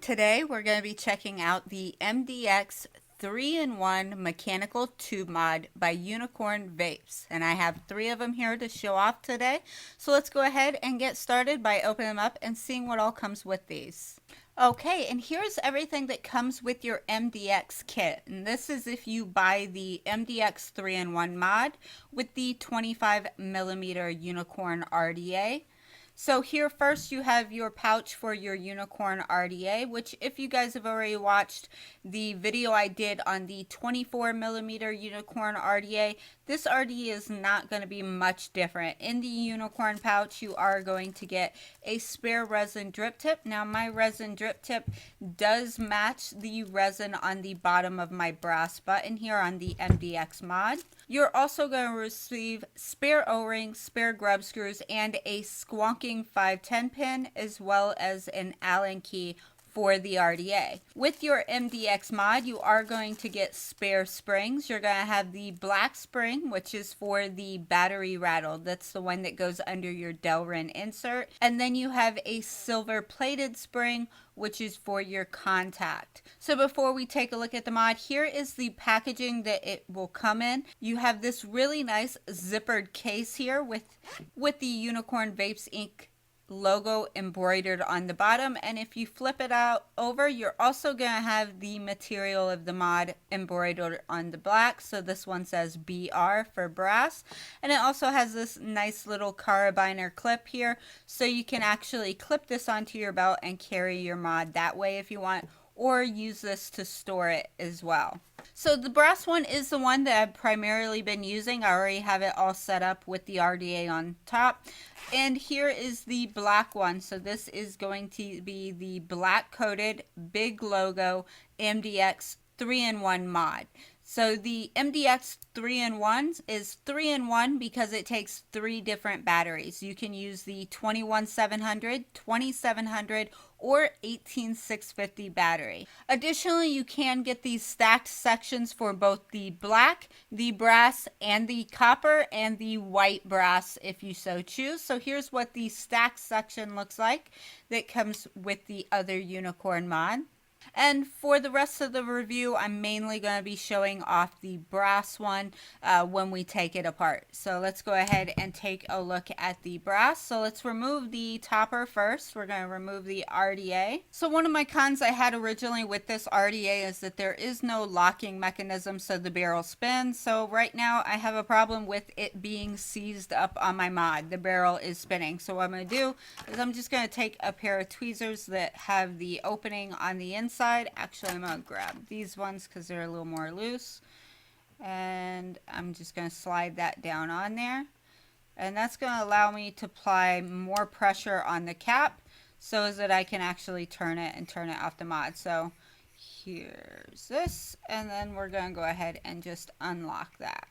Today we're going to be checking out the MDX 3-in-1 mechanical tube mod by Unicorn Vapes, and I have 3 of them here to show off today. So let's go ahead and get started by opening them up and seeing what all comes with these. Okay, and here's everything that comes with your MDX kit, and this is if you buy the MDX 3-in-1 mod with the 25mm Unicorn RDA. So here first you have your pouch for your Unicorn RDA, which if you guys have already watched the video I did on the 24mm Unicorn RDA, this RDA is not going to be much different. In the Unicorn pouch you are going to get a spare resin drip tip. Now my resin drip tip does match the resin on the bottom of my brass button here on the MDX mod. You're also going to receive spare O-rings, spare grub screws, and a squonking 510 pin, as well as an Allen key for the RDA. With your MDX mod, you are going to get spare springs. You're going to have the black spring, which is for the battery rattle. That's the one that goes under your Delrin insert. And then you have a silver plated spring, which is for your contact. So before we take a look at the mod, here is the packaging that it will come in. You have this really nice zippered case here with the Unicorn Vapes Inc. logo embroidered on the bottom, and if you flip it out over, you're also going to have the material of the mod embroidered on the black. So this one says BR for brass, and it also has this nice little carabiner clip here, so you can actually clip this onto your belt and carry your mod that way if you want, or use this to store it as well. So the brass one is the one that I've primarily been using. I already have it all set up with the RDA on top. And here is the black one. So this is going to be the black coated big logo MDX 3-in-1 mod. So the MDX 3-in-1 is 3-in-1 because it takes 3 different batteries. You can use the 21700, 2700, or 18650 battery. Additionally, you can get these stacked sections for both the black, the brass, and the copper, and the white brass if you so choose. So here's what the stacked section looks like that comes with the other Unicorn mod. And for the rest of the review, I'm mainly going to be showing off the brass one when we take it apart. So let's go ahead and take a look at the brass. So let's remove the topper first. We're going to remove the RDA. So one of my cons I had originally with this RDA is that there is no locking mechanism so the barrel spins. So right now I have a problem with it being seized up on my mod. The barrel is spinning. So what I'm going to do is I'm just going to take a pair of tweezers that have the opening on the inside. Actually, I'm going to grab these ones because they're a little more loose, and I'm just going to slide that down on there, and that's going to allow me to apply more pressure on the cap so that I can actually turn it off the mod. So here's this, and then we're going to go ahead and just unlock that,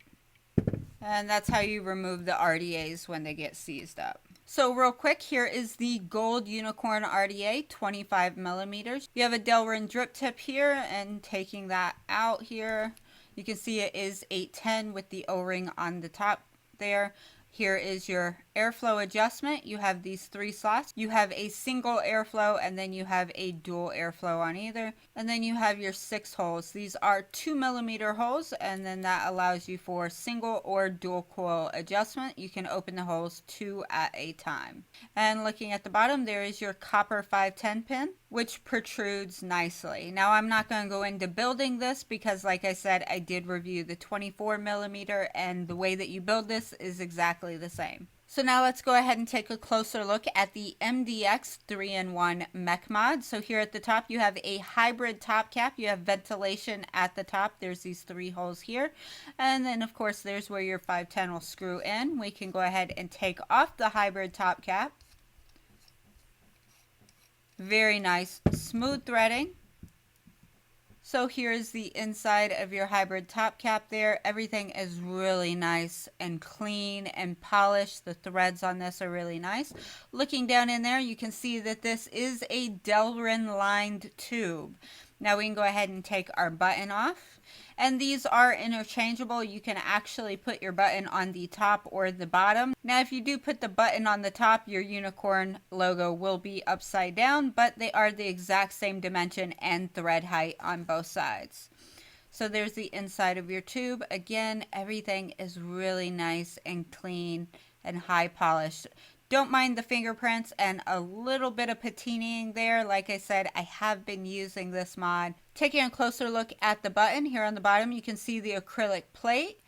and that's how you remove the RDAs when they get seized up. So real quick, here is the gold Unicorn RDA 25mm. You have a Delrin drip tip here, and taking that out here, you can see it is 810 with the O-ring on the top there. Here is your airflow adjustment. You have these 3 slots. You have a single airflow, and then you have a dual airflow on either. And then you have your 6 holes. These are 2mm holes, and then that allows you for single or dual coil adjustment. You can open the holes 2 at a time. And looking at the bottom, there is your copper 510 pin, which protrudes nicely. Now I'm not going to go into building this because, like I said, I did review the 24mm, and the way that you build this is exactly the same. So now let's go ahead and take a closer look at the MDX 3-in-1 Mech mod. So here at the top you have a hybrid top cap. You have ventilation at the top. There's these 3 holes here. And then of course there's where your 510 will screw in. We can go ahead and take off the hybrid top cap. Very nice smooth threading. So here's the inside of your hybrid top cap there. Everything is really nice and clean and polished. The threads on this are really nice. Looking down in there, you can see that this is a Delrin lined tube. Now we can go ahead and take our button off. And these are interchangeable. You can actually put your button on the top or the bottom. Now if you do put the button on the top, your unicorn logo will be upside down, but they are the exact same dimension and thread height on both sides. So there's the inside of your tube. Again, everything is really nice and clean and high polished. Don't mind the fingerprints and a little bit of patining there. Like I said, I have been using this mod. Taking a closer look at the button, here on the bottom you can see the acrylic plate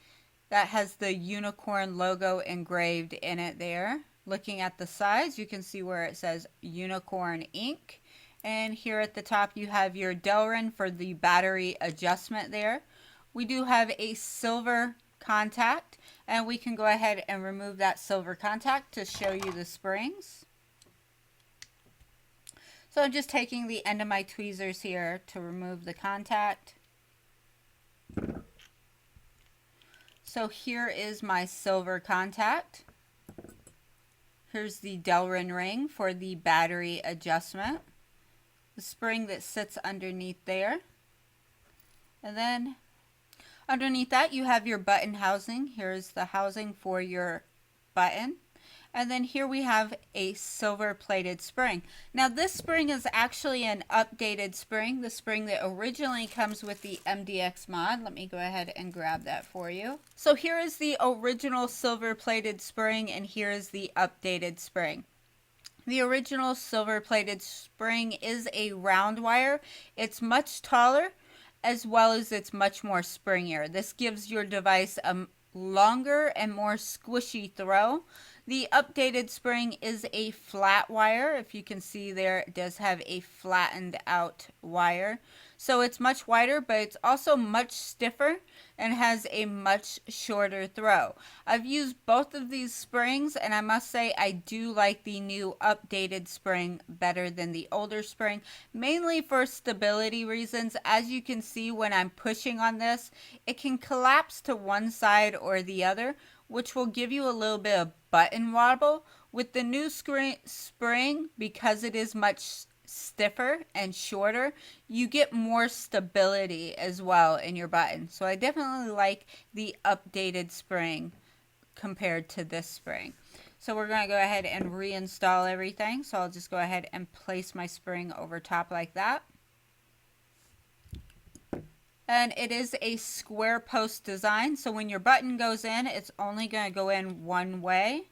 that has the unicorn logo engraved in it there. Looking at the sides, you can see where it says Unicorn Ink. And here at the top you have your Delrin for the battery adjustment there. We do have a silver contact, and we can go ahead and remove that silver contact to show you the springs. So I'm just taking the end of my tweezers here to remove the contact. So here is my silver contact. Here's the Delrin ring for the battery adjustment. The spring that sits underneath there. And then underneath that you have your button housing. Here's the housing for your button. And then here we have a silver plated spring. Now this spring is actually an updated spring. The spring that originally comes with the MDX mod. Let me go ahead and grab that for you. So here is the original silver plated spring, and here is the updated spring. The original silver plated spring is a round wire. It's much taller, as well as it's much more springier. This gives your device a longer and more squishy throw. The updated spring is a flat wire. If you can see there, it does have a flattened out wire. So it's much wider, but it's also much stiffer and has a much shorter throw. I've used both of these springs, and I must say I do like the new updated spring better than the older spring, mainly for stability reasons. As you can see, when I'm pushing on this, it can collapse to one side or the other, which will give you a little bit of button wobble. With the new spring, because it is much stiffer and shorter, you get more stability as well in your button. So I definitely like the updated spring compared to this spring. So we're going to go ahead and reinstall everything. So I'll just go ahead and place my spring over top like that. And it is a square post design, so when your button goes in, it's only going to go in one way.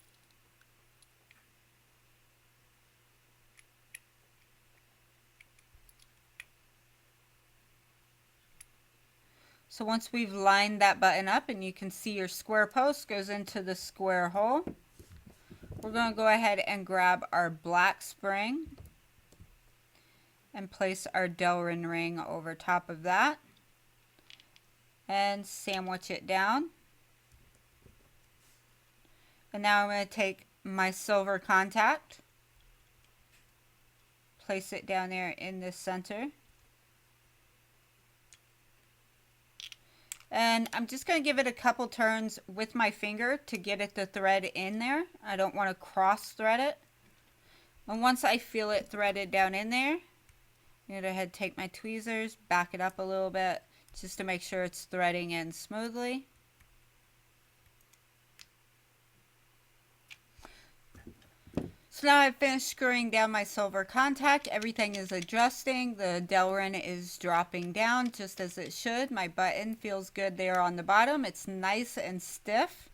So once we've lined that button up and you can see your square post goes into the square hole, we're going to go ahead and grab our black spring and place our Delrin ring over top of that and sandwich it down. And now I'm going to take my silver contact, place it down there in the center. And I'm just going to give it a couple turns with my finger to get it to thread in there. I don't want to cross thread it. And once I feel it threaded down in there, I'm going to go ahead and take my tweezers, back it up a little bit just to make sure it's threading in smoothly. So now I've finished screwing down my silver contact. Everything is adjusting. The Delrin is dropping down just as it should. My button feels good there on the bottom. It's nice and stiff.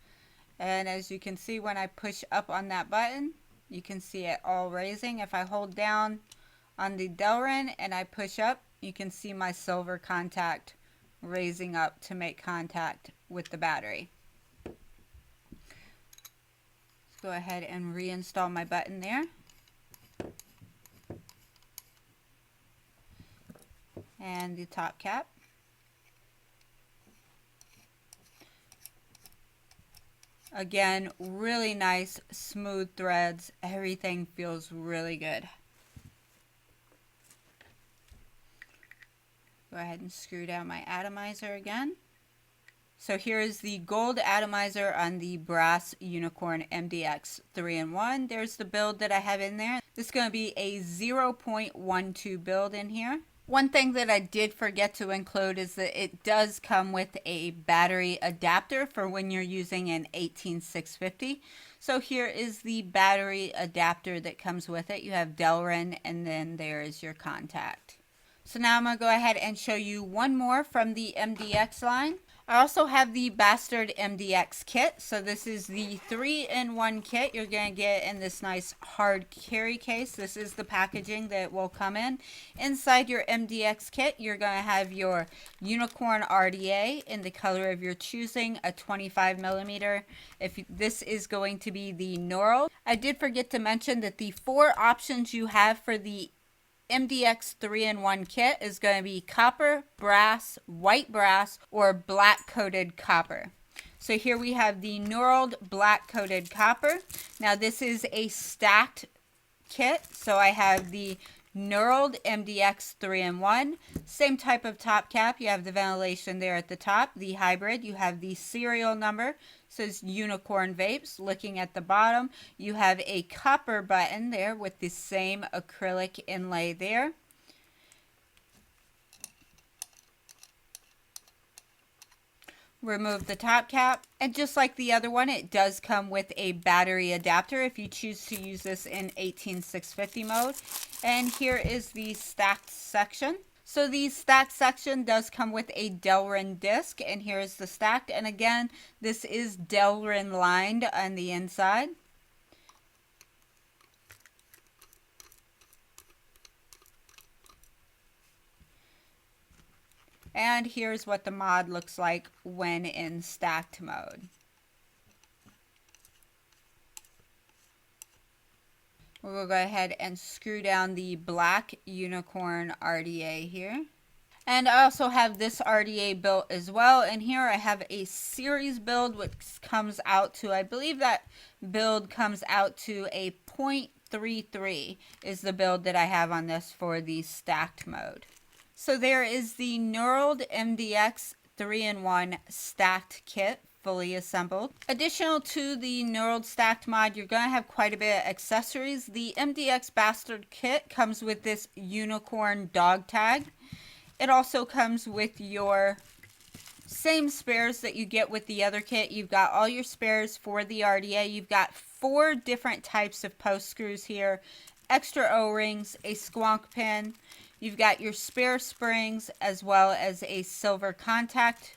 And as you can see, when I push up on that button, you can see it all raising. If I hold down on the Delrin and I push up, you can see my silver contact raising up to make contact with the battery. Go ahead and reinstall my button there. And the top cap. Again, really nice, smooth threads. Everything feels really good. Go ahead and screw down my atomizer again. So here is the gold atomizer on the brass Unicorn MDX 3-in-1. There's the build that I have in there. This is going to be a 0.12 build in here. One thing that I did forget to include is that it does come with a battery adapter for when you're using an 18650. So here is the battery adapter that comes with it. You have Delrin, and then there is your contact. So now I'm going to go ahead and show you one more from the MDX line. I also have the Bastard MDX kit. So this is the 3-in-1 kit you're going to get in this nice hard carry case. This is the packaging that will come in. Inside your MDX kit, you're going to have your Unicorn RDA in the color of your choosing, a 25mm. If this is going to be the Neural. I did forget to mention that the 4 options you have for the MDX 3-in-1 kit is going to be copper, brass, white brass, or black coated copper. So here we have the knurled black coated copper. Now this is a stacked kit. So I have the knurled MDX 3-in-1, same type of top cap. You have the ventilation there at the top. The hybrid, you have the serial number, says Unicorn Vapes. Looking at the bottom, you have a copper button there with the same acrylic inlay there. Remove the top cap, and just like the other one, it does come with a battery adapter if you choose to use this in 18650 mode. And here is the stacked section. So the stacked section does come with a Delrin disc, and here is the stacked, and again this is Delrin lined on the inside. And here's what the mod looks like when in stacked mode. We'll go ahead and screw down the black Unicorn RDA here. And I also have this RDA built as well. And here I have a series build which comes out to, I believe that build comes out to a 0.33 is the build that I have on this for the stacked mode. So there is the knurled MDX 3-in-1 stacked kit, fully assembled. Additional to the knurled stacked mod, you're going to have quite a bit of accessories. The MDX Bastard kit comes with this unicorn dog tag. It also comes with your same spares that you get with the other kit. You've got all your spares for the RDA. You've got 4 different types of post screws here, extra O-rings, a squonk pin. You've got your spare springs as well as a silver contact.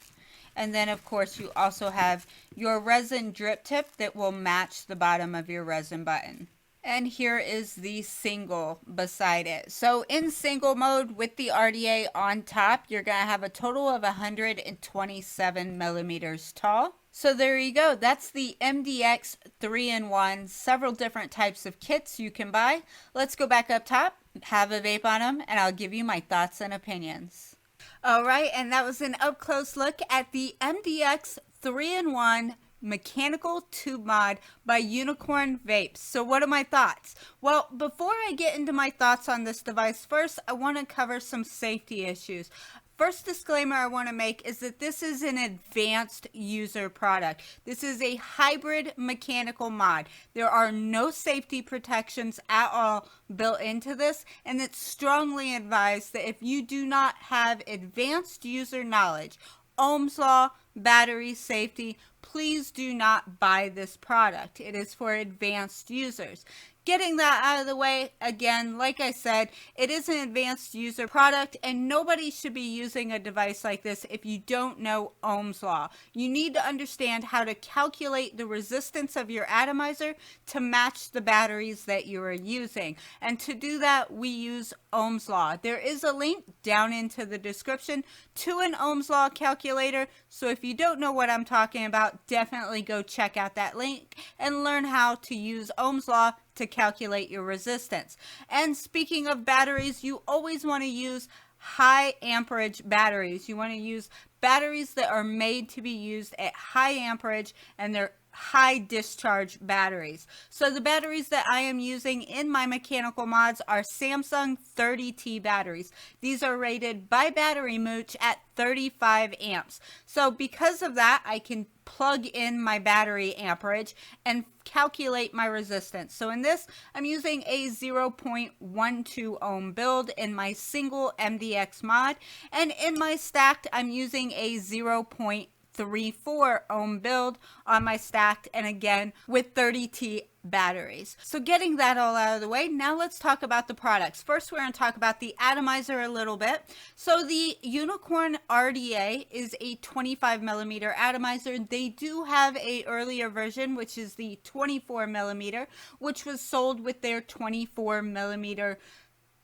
And then of course you also have your resin drip tip that will match the bottom of your resin button. And here is the single beside it. So in single mode with the RDA on top, you're going to have a total of 127 millimeters tall. So there you go. That's the MDX 3-in-1, several different types of kits you can buy. Let's go back up top, have a vape on them, and I'll give you my thoughts and opinions. All right, and that was an up-close look at the MDX 3-in-1 mechanical tube mod by Unicorn Vapes. So what are my thoughts? Well, before I get into my thoughts on this device, first I want to cover some safety issues. First disclaimer I want to make is that this is an advanced user product. This is a hybrid mechanical mod. There are no safety protections at all built into this, and it's strongly advised that if you do not have advanced user knowledge, Ohm's law, battery safety, please do not buy this product. It is for advanced users. Getting that out of the way, again, like I said, it is an advanced user product, and nobody should be using a device like this if you don't know Ohm's law. You need to understand how to calculate the resistance of your atomizer to match the batteries that you are using. And to do that, we use Ohm's law. There is a link down into the description to an Ohm's law calculator. So if you don't know what I'm talking about, definitely go check out that link and learn how to use Ohm's law to calculate your resistance. And speaking of batteries, you always want to use high amperage batteries. You want to use batteries that are made to be used at high amperage, and they're high discharge batteries. So the batteries that I am using in my mechanical mods are Samsung 30T batteries. These are rated by Battery Mooch at 35 amps. So because of that, I can plug in my battery amperage and calculate my resistance. So in this, I'm using a 0.12 ohm build in my single MDX mod, and in my stacked, I'm using a 0.34 ohm build on my stacked, and again with 30T batteries. So getting that all out of the way, now let's talk about the products. First, we're going to talk about the atomizer a little bit. So the Unicorn RDA is a 25 millimeter atomizer. They do have a earlier version, which is the 24 millimeter, which was sold with their 24 millimeter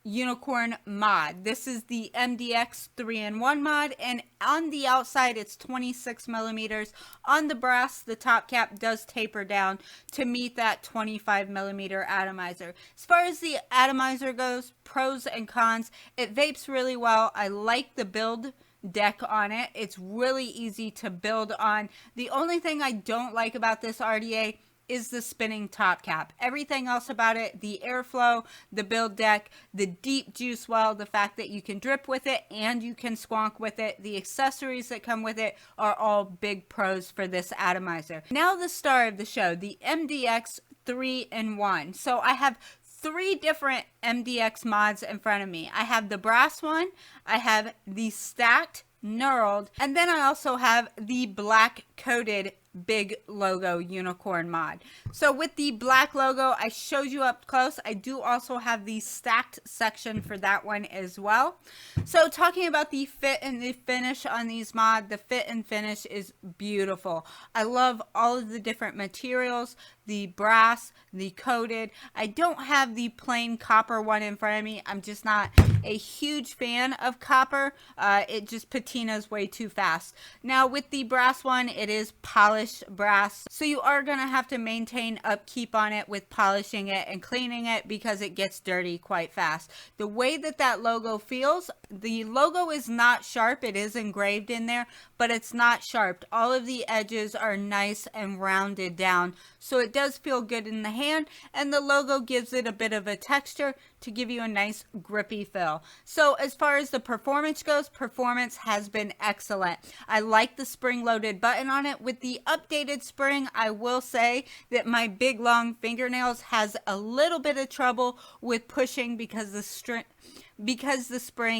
Unicorn mod. This is the MDX 3-in-1 mod, and on the outside it's 26 millimeters. On the brass, the top cap does taper down to meet that 25 millimeter atomizer. As far as the atomizer goes, pros and cons, it vapes really well. I like the build deck on it. It's really easy to build on. The only thing I don't like about this RDA is the spinning top cap. Everything else about it, the airflow, the build deck, the deep juice well, the fact that you can drip with it and you can squonk with it, the accessories that come with it are all big pros for this atomizer. Now the star of the show, the MDX 3-in-1. So I have 3 different MDX mods in front of me. I have the brass one, I have the stacked knurled, and then I also have the black coated big logo Unicorn mod. So with the black logo, I showed you up close. I do also have the stacked section for that one as well. So talking about the fit and the finish on these mods, the fit and finish is beautiful. I love all of the different materials, the brass, the coated. I don't have the plain copper one in front of me. I'm just not a huge fan of copper. It just patinas way too fast. Now with the brass one, it is polished brass, so you are going to have to maintain upkeep on it with polishing it and cleaning it because it gets dirty quite fast. The way that that logo feels, the logo is not sharp. It is engraved in there, but it's not sharp. All of the edges are nice and rounded down, so it does feel good in the hand, and the logo gives it a bit of a texture to give you a nice grippy feel. So as far as the performance goes, performance has been excellent. I like the spring-loaded button on it. With the updated spring, I will say that my big long fingernails has a little bit of trouble with pushing because the spring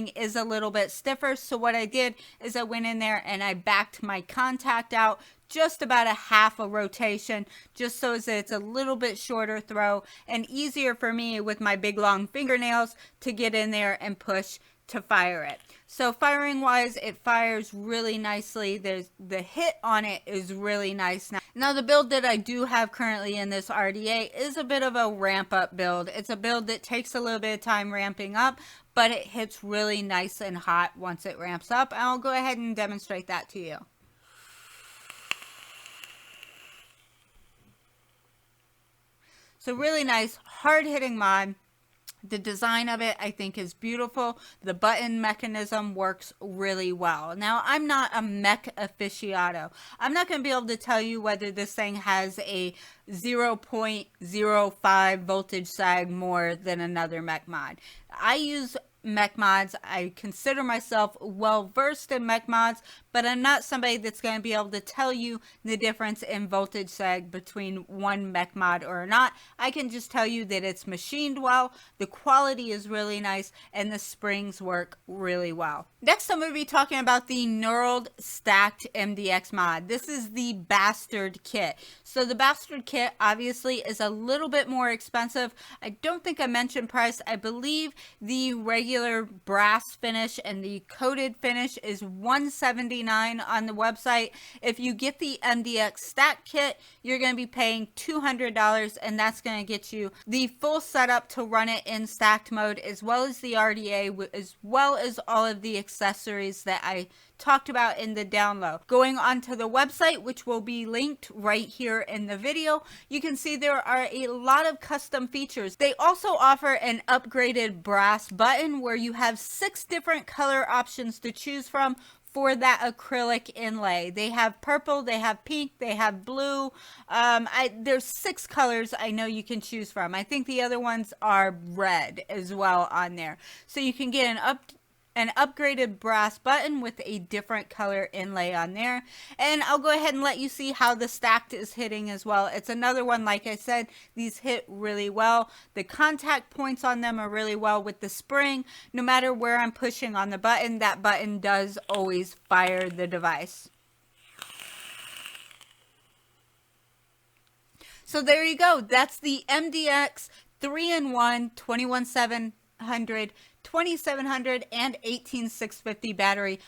is a little bit stiffer. So what I did is I went in there and I backed my contact out just about a half a rotation, just so that it's a little bit shorter throw and easier for me with my big long fingernails to get in there and push to fire it. So firing wise, it fires really nicely. The hit on it is really nice. Now the build that I do have currently in this RDA is a bit of a ramp up build. It's a build that takes a little bit of time ramping up, but it hits really nice and hot once it ramps up. And I'll go ahead and demonstrate that to you. So really nice, hard-hitting mod. The design of it, I think, is beautiful. The button mechanism works really well. Now, I'm not a Mech aficionado. I'm not going to be able to tell you whether this thing has a 0.05 voltage sag more than another Mech mod. I use Mech mods. I consider myself well versed in Mech mods, but I'm not somebody that's going to be able to tell you the difference in voltage sag between one Mech mod or not. I can just tell you that it's machined well, the quality is really nice, and the springs work really well. Next, I'm going to be talking about the knurled stacked MDX mod. This is the Bastard kit. So the Bastard kit obviously is a little bit more expensive. I don't think I mentioned price. I believe the regular brass finish and the coated finish is $179 on the website. If you get the MDX stack kit, you're going to be paying $200, and that's going to get you the full setup to run it in stacked mode, as well as the RDA, as well as all of the accessories that I talked about in the download. Going onto the website, which will be linked right here in the video, you can see there are a lot of custom features. They also offer an upgraded brass button where you have 6 different color options to choose from for that acrylic inlay. They have purple, they have pink, they have blue. There's 6 colors I know you can choose from. I think the other ones are red as well on there. So you can get an upgraded brass button with a different color inlay on there. And I'll go ahead and let you see how the stacked is hitting as well. It's another one, like I said, these hit really well. The contact points on them are really well with the spring. No matter where I'm pushing on the button, that button does always fire the device. So there you go. That's the MDX 3-in-1 21700, 2700, and 18650 battery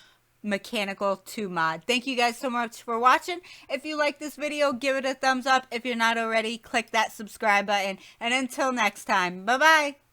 mechanical 2 mod. Thank you guys so much for watching. If you like this video, give it a thumbs up. If you're not already, click that subscribe button. And until next time, bye bye.